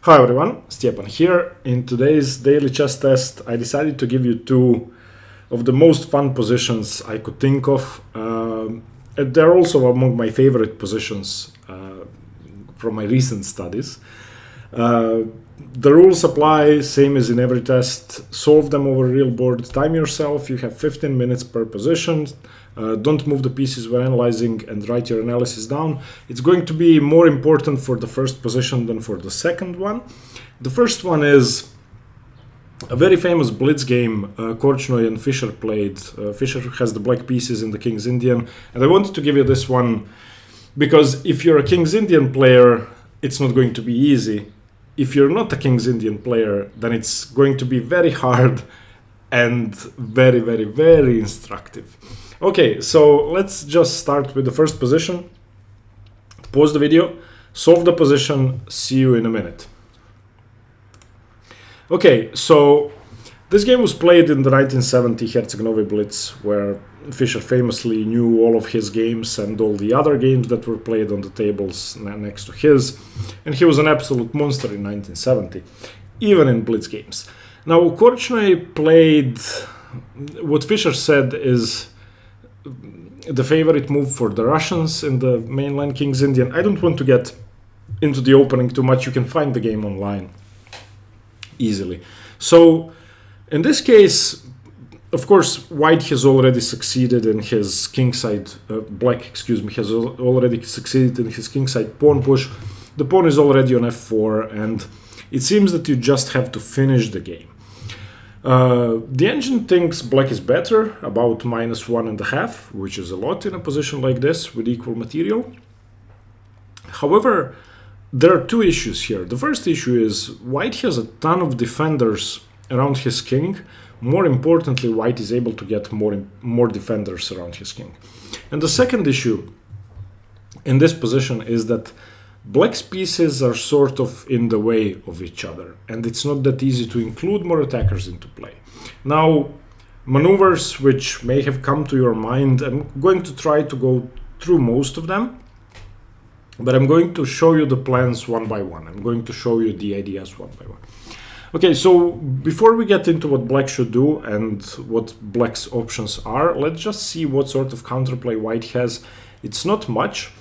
Hi everyone, Stjepan here. In today's daily chess test, I decided to give you two of the most fun positions I could think of. They're also among my favorite positions from my recent studies. The rules apply, same as in every test. Solve them over a real board. Time yourself. You have 15 minutes per position. Don't move the pieces when analyzing and write your analysis down. It's going to be more important for the first position than for the second one. The first one is a very famous blitz game Korchnoi and Fischer played. Fischer has the black pieces in the King's Indian. And I wanted to give you this one because if you're a King's Indian player, it's not going to be easy. If you're not a King's Indian player, then it's going to be very hard and very, very, very instructive. Okay, so let's just start with the first position. Pause the video, solve the position, see you in a minute. Okay, so this game was played in the 1970 Herceg-Novi Blitz, where Fischer famously knew all of his games and all the other games that were played on the tables next to his. And he was an absolute monster in 1970, even in blitz games. Now, Korchnoi played what Fischer said is the favorite move for the Russians in the mainline King's Indian. I don't want to get into the opening too much. You can find the game online easily. So in this case, of course, white has already succeeded in his kingside, black, has already succeeded in his kingside pawn push. The pawn is already on f4, and it seems that you just have to finish the game. The engine thinks black is better, about -1.5, which is a lot in a position like this with equal material. However, there are two issues here. The first issue is white has a ton of defenders around his king. More importantly, white is able to get more defenders around his king. And the second issue in this position is that black's pieces are sort of in the way of each other, and it's not that easy to include more attackers into play. Now, maneuvers which may have come to your mind, I'm going to try to go through most of them, but I'm going to show you the plans one by one. I'm going to show you the ideas one by one. Okay, so before we get into what black should do and what black's options are, let's just see what sort of counterplay white has. It's not much,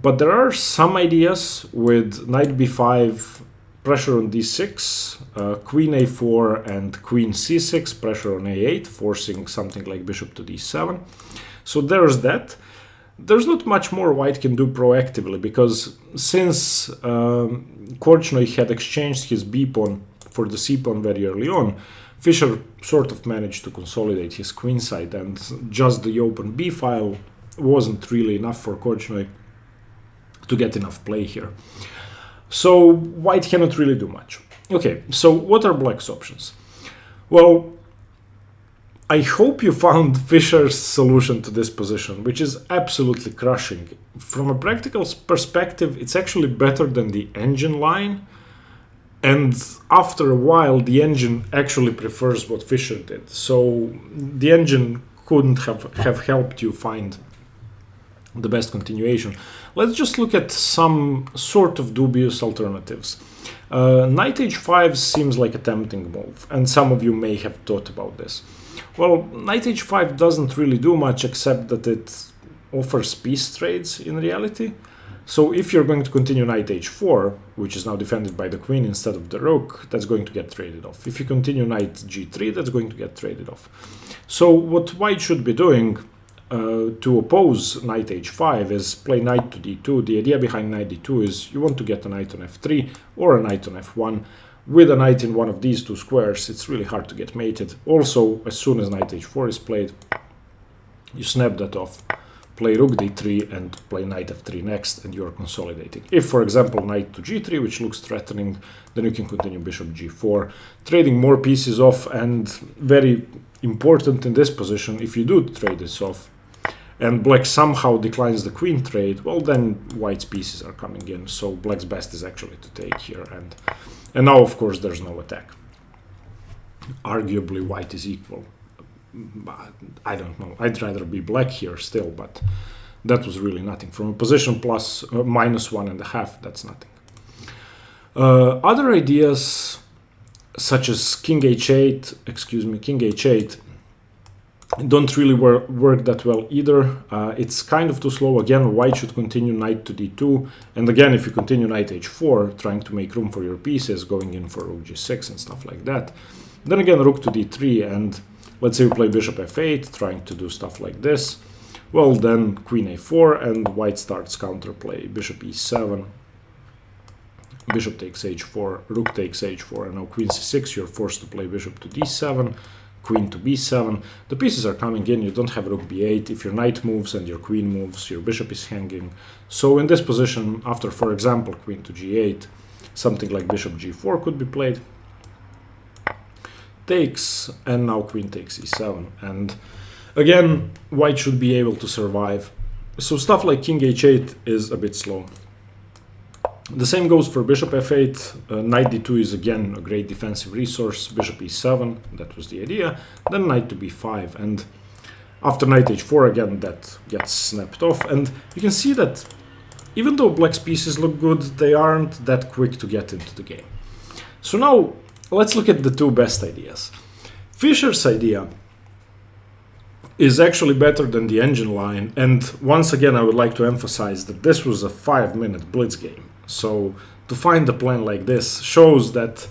but there are some ideas with knight b5, pressure on d6, queen a4 and queen c6, pressure on a8, forcing something like bishop to d7. So there's that. There's not much more white can do proactively, because since Korchnoi had exchanged his b-pawn for the c-pawn very early on, Fischer sort of managed to consolidate his queenside, and just the open b-file wasn't really enough for Korchnoi to get enough play here. So white cannot really do much. Okay, so what are black's options? Well, I hope you found Fischer's solution to this position, which is absolutely crushing. From a practical perspective, it's actually better than the engine line. And after a while, the engine actually prefers what Fischer did. So the engine couldn't have helped you find the best continuation. Let's just look at some sort of dubious alternatives. Knight h5 seems like a tempting move, and some of you may have thought about this. Well, knight h5 doesn't really do much except that it offers piece trades in reality. So if you're going to continue knight h4, which is now defended by the queen instead of the rook, that's going to get traded off. If you continue knight g3, that's going to get traded off. So what white should be doing to oppose knight h5 is play knight to d2. The idea behind knight d2 is you want to get a knight on f3 or a knight on f1. With a knight in one of these two squares, it's really hard to get mated. Also, as soon as knight h4 is played, you snap that off, play rook d3 and play knight f3 next, and you're consolidating. If, for example, knight to g3, which looks threatening, then you can continue bishop g4, trading more pieces off. And very important in this position, if you do trade this off, and black somehow declines the queen trade, well, then white's pieces are coming in. So black's best is actually to take here. And now, of course, there's no attack. Arguably, white is equal. But I don't know. I'd rather be black here still, but that was really nothing. From a position plus -1.5, that's nothing. Other ideas such as king h8, don't really work that well either. It's kind of too slow. Again, white should continue knight to d2, and again, if you continue knight h4, trying to make room for your pieces, going in for rook g6 and stuff like that. Then again, rook to d3, and let's say you play bishop f8, trying to do stuff like this. Well, then queen a4, and white starts counterplay, bishop e7, bishop takes h4, rook takes h4, and now queen c6, you're forced to play bishop to d7, queen to b7. The pieces are coming in, you don't have rook b8. If your knight moves and your queen moves, your bishop is hanging. So in this position, after, for example, queen to g8, something like bishop g4 could be played. Takes, and now queen takes e7. And again, white should be able to survive. So stuff like king h8 is a bit slow. The same goes for bishop f8. Knight d2 is again a great defensive resource. Bishop e7, that was the idea. Then knight to b5, and after knight h4 again that gets snapped off. And you can see that even though black's pieces look good, they aren't that quick to get into the game. So now let's look at the two best ideas. Fischer's idea is actually better than the engine line, and once again I would like to emphasize that this was a 5-minute blitz game. So to find a plan like this shows that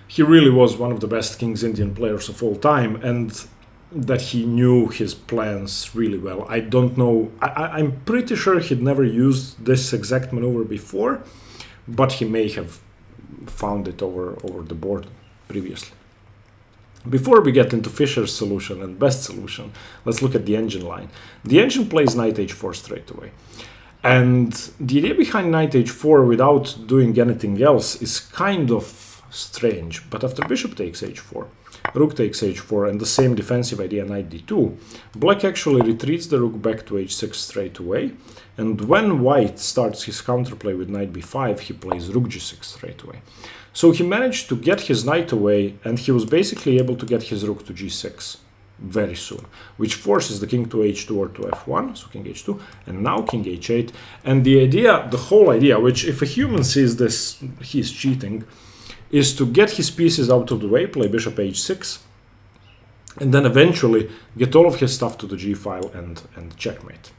he really was one of the best King's Indian players of all time, and that he knew his plans really well. I don't know, I'm pretty sure he'd never used this exact maneuver before, but he may have found it over the board previously. Before we get into Fischer's solution and best solution, let's look at the engine line. The engine plays knight h4 straight away. And the idea behind knight h4 without doing anything else is kind of strange. But after bishop takes h4, rook takes h4, and the same defensive idea knight d2, black actually retreats the rook back to h6 straight away. And when white starts his counterplay with knight b5, he plays rook g6 straight away. So he managed to get his knight away, and he was basically able to get his rook to g6 very soon, which forces the king to h2 or to f1, so king h2, and now king h8. And the idea, the whole idea, which if a human sees this, he's cheating, is to get his pieces out of the way, play bishop h6, and then eventually get all of his stuff to the g file and checkmate.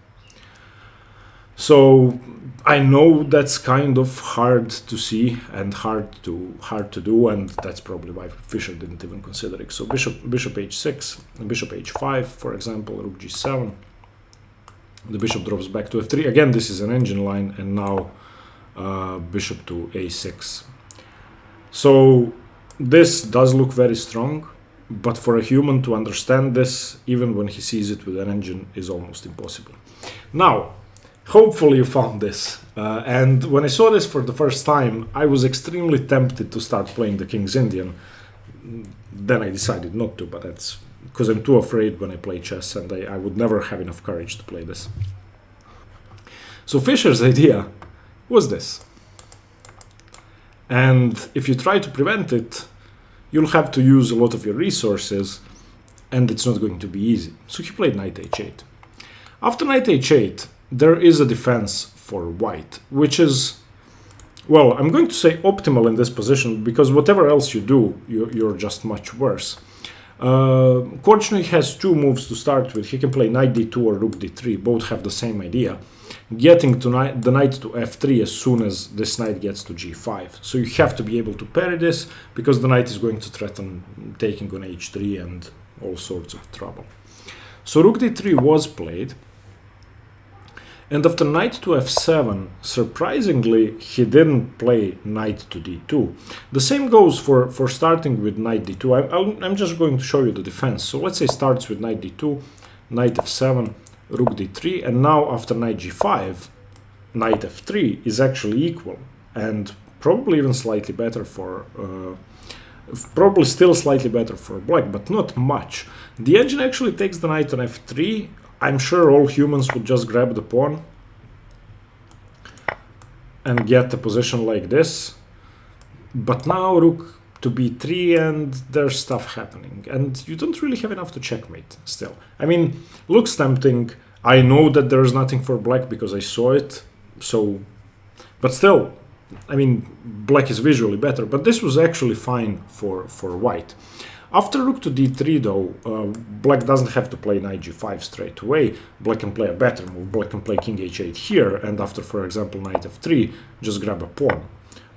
So I know that's kind of hard to see and hard to do, and that's probably why Fischer didn't even consider it. So bishop h6, bishop h5, for example, rook g7. The bishop drops back to f3. Again, this is an engine line, and now bishop to a6. So this does look very strong, but for a human to understand this, even when he sees it with an engine, is almost impossible. Now, hopefully you found this. And when I saw this for the first time, I was extremely tempted to start playing the King's Indian. Then I decided not to, but that's because I'm too afraid when I play chess, and I would never have enough courage to play this. So Fischer's idea was this. And if you try to prevent it, you'll have to use a lot of your resources, and it's not going to be easy. So he played knight h8. After knight h8, there is a defense for white, which is, well, I'm going to say optimal in this position, because whatever else you do, you're just much worse. Korchnoi has two moves to start with. He can play knight d2 or rook d3. Both have the same idea, getting to the knight to f3 as soon as this knight gets to g5. So you have to be able to parry this, because the knight is going to threaten taking on h3 and all sorts of trouble. So rook d3 was played. And after knight to f7, surprisingly, he didn't play knight to d2. The same goes for starting with knight d2. I'm just going to show you the defense. So let's say starts with knight d2, knight f7, rook d3, and now after knight g5, knight f3 is actually equal, and probably even slightly better for, probably still slightly better for black, but not much. The engine actually takes the knight on f3. I'm sure all humans would just grab the pawn and get a position like this. But now rook to b3, and there's stuff happening. And you don't really have enough to checkmate still. I mean, looks tempting. I know that there's nothing for black because I saw it. So, but still, I mean, black is visually better, but this was actually fine for white. After rook to d3, though, black doesn't have to play knight g5 straight away. Black can play a better move. Black can play king h8 here, and after, for example, knight f3, just grab a pawn.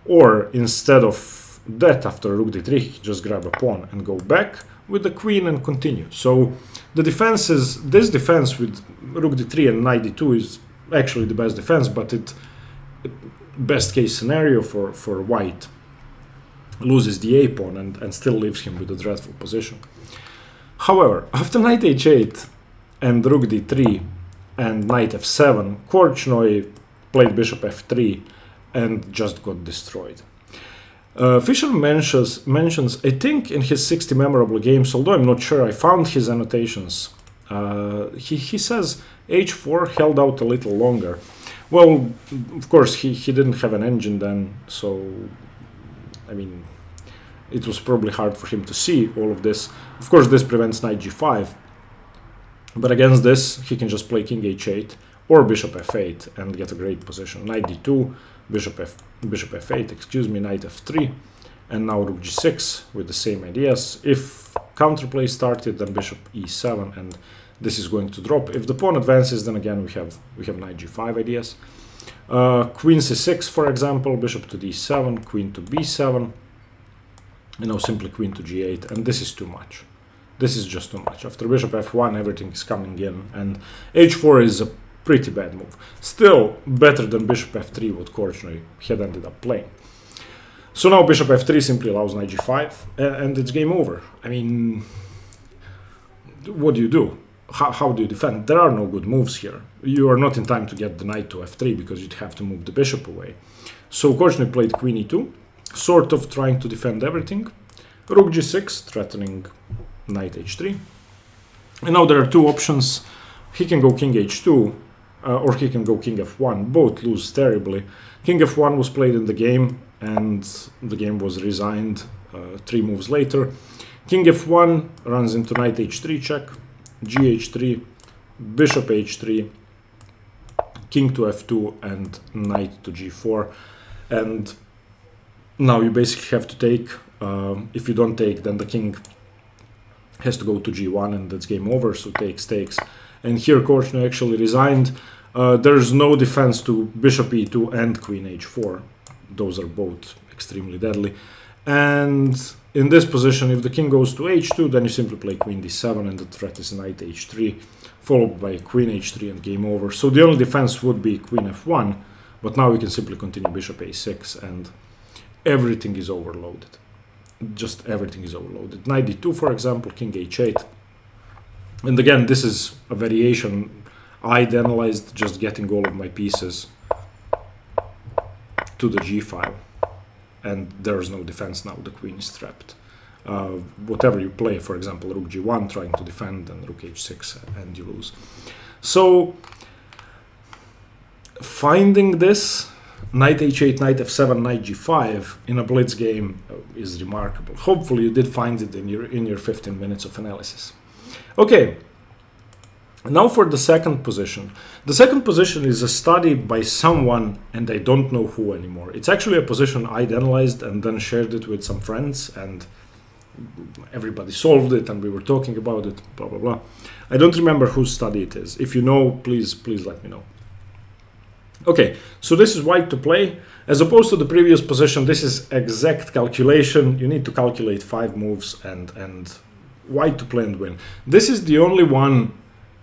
Or instead of that, after rook d3, he can just grab a pawn and go back with the queen and continue. So the defense is, this defense with rook d3 and knight d2 is actually the best defense, but best case scenario for white loses the a pawn and still leaves him with a dreadful position. However, after knight h8 and rook d3 and knight f7, Korchnoi played bishop f3 and just got destroyed. Fischer mentions, I think in his 60 memorable games, although I'm not sure, I found his annotations. He says h4 held out a little longer. Well, of course, he didn't have an engine then, so, I mean, it was probably hard for him to see all of this. Of course, this prevents knight g5, but against this, he can just play king h8 or bishop f8 and get a great position. Knight d2, bishop f8, excuse me, knight f3, and now rook g6 with the same ideas. If counterplay started, then bishop e7, and this is going to drop. If the pawn advances, then again we have knight g5 ideas. Queen c6, for example, bishop to d7, queen to b7, and now simply queen to g8, and this is too much. This is just too much. After bishop f1, everything is coming in, and h4 is a pretty bad move. Still better than bishop f3, what Korchnoi had ended up playing. So now bishop f3 simply allows knight g5, and it's game over. I mean, what do you do? How do you defend? There are no good moves here. You are not in time to get the knight to f3 because you'd have to move the bishop away. So Korchnoi played queen e2, sort of trying to defend everything. Rook g6, threatening knight h3. And now there are two options. He can go king h2, or he can go king f1. Both lose terribly. King f1 was played in the game, and the game was resigned 3 moves later. King f1 runs into knight h3 check, gh3, bishop h3, king to f2, and knight to g4. And now you basically have to take. If you don't take, then the king has to go to g1, and that's game over. So takes. And here Korchnoi actually resigned. There's no defense to bishop e2 and queen h4. Those are both extremely deadly. And in this position, if the king goes to h2, then you simply play queen d7, and the threat is knight h3, followed by queen h3 and game over. So the only defense would be queen f1, but now we can simply continue bishop a6, and everything is overloaded. Just everything is overloaded. Knight d2, for example, king h8. And again, this is a variation I'd analyzed, just getting all of my pieces to the g file. And there's no defense now, the queen is trapped. Whatever you play, for example, rook g1 trying to defend, and rook h6, and you lose. So, finding this, knight h8, knight f7, knight g5 in a blitz game is remarkable. Hopefully you did find it in your 15 minutes of analysis. Okay, now for the second position. The second position is a study by someone, and I don't know who anymore. It's actually a position I'd analyzed and then shared it with some friends, and everybody solved it, and we were talking about it, blah, blah, blah. I don't remember whose study it is. If you know, please let me know. Okay, so this is white to play. As opposed to the previous position, this is exact calculation. You need to calculate 5 moves and white to play and win. This is the only one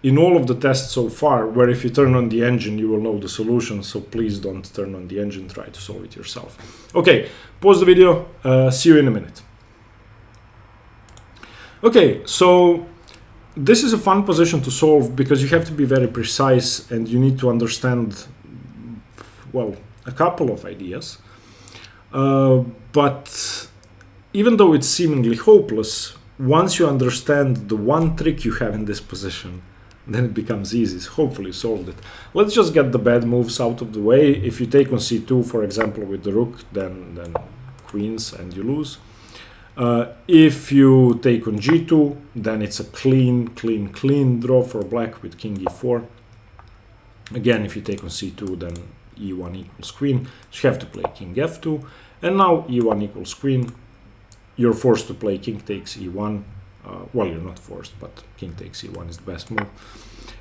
in all of the tests so far where if you turn on the engine, you will know the solution. So please don't turn on the engine, try to solve it yourself. Okay, pause the video, see you in a minute. Okay, so this is a fun position to solve because you have to be very precise and you need to understand, well, a couple of ideas. But even though it's seemingly hopeless, once you understand the one trick you have in this position, then it becomes easy. So hopefully you solved it. Let's just get the bad moves out of the way. If you take on c2, for example, with the rook, then queens and you lose. If you take on g2, then it's a clean draw for black with king e4. Again, if you take on c2, then e1 equals queen, so you have to play king f2, and now e1 equals queen, you're forced to play king takes e1. Well, you're not forced, but king takes e1 is the best move.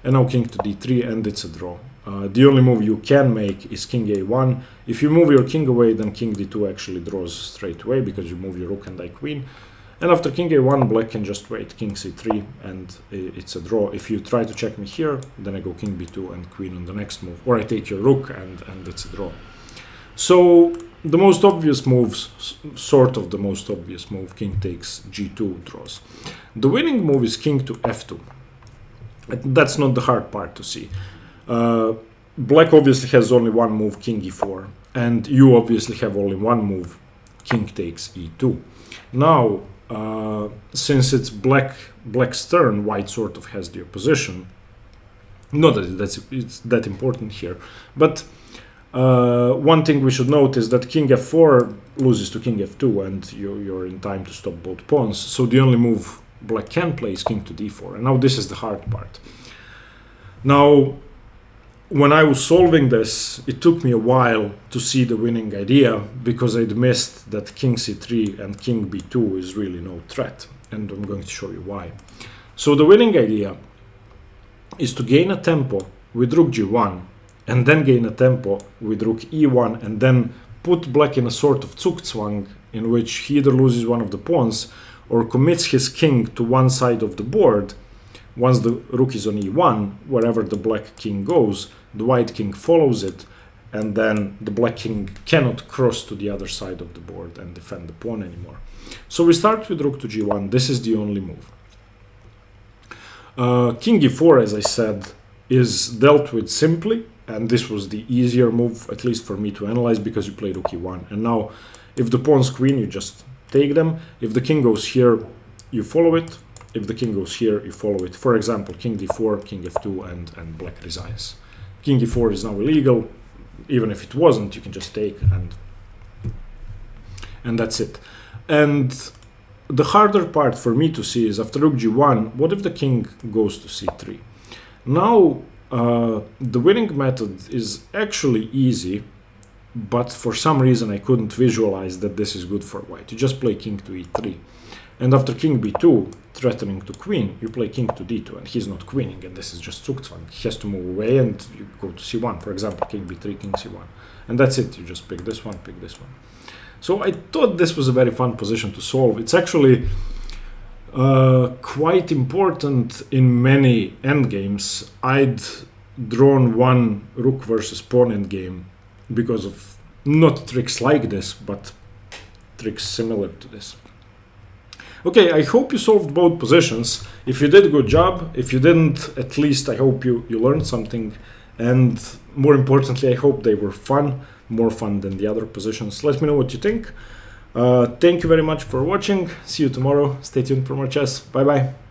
And now king to d3, and it's a draw. The only move you can make is king a1. If you move your king away, then king d2 actually draws straight away because you move your rook and I queen. And after king a1, black can just wait king c3, and it's a draw. If you try to check me here, then I go king b2 and queen on the next move. Or I take your rook, and it's a draw. So the most obvious moves, sort of the most obvious move, king takes g2 draws. The winning move is king to f2. That's not the hard part to see. Black obviously has only one move, king e4, and you obviously have only one move, king takes e2. Now, since it's black's turn, white sort of has the opposition. Not that it's that important here, but one thing we should note is that king f4 loses to king f2, and you're in time to stop both pawns. So the only move black can play is king to d4, and now this is the hard part. Now, when I was solving this, it took me a while to see the winning idea because I'd missed that king c3 and king b2 is really no threat, and I'm going to show you why. So the winning idea is to gain a tempo with rook g1, and then gain a tempo with rook e1, and then put black in a sort of Zugzwang in which he either loses one of the pawns or commits his king to one side of the board. Once the rook is on e1, wherever the black king goes, the white king follows it, and then the black king cannot cross to the other side of the board and defend the pawn anymore. So we start with rook to g1. This is the only move. King e4, as I said, is dealt with simply, and this was the easier move, at least for me to analyze, because you play rook e1. And now, if the pawn's queen, you just take them. If the king goes here, you follow it. If the king goes here, you follow it. For example, king d4, king f2, and black resigns. King e4 is now illegal. Even if it wasn't, you can just take, and that's it. And the harder part for me to see is after rook g1, what if the king goes to c3? Now, the winning method is actually easy, but for some reason I couldn't visualize that this is good for white. You just play king to e3. And after king b2, threatening to queen, you play king to d2, and he's not queening, and this is just Zugzwang. He has to move away, and you go to c1. For example, king b3, king c1. And that's it. You just pick this one, pick this one. So I thought this was a very fun position to solve. It's actually quite important in many endgames. I'd drawn one rook versus pawn endgame because of not tricks like this, but tricks similar to this. Okay, I hope you solved both positions. If you did, good job. If you didn't, at least I hope you learned something. And more importantly, I hope they were fun, more fun than the other positions. Let me know what you think. Thank you very much for watching. See you tomorrow. Stay tuned for more chess. Bye-bye.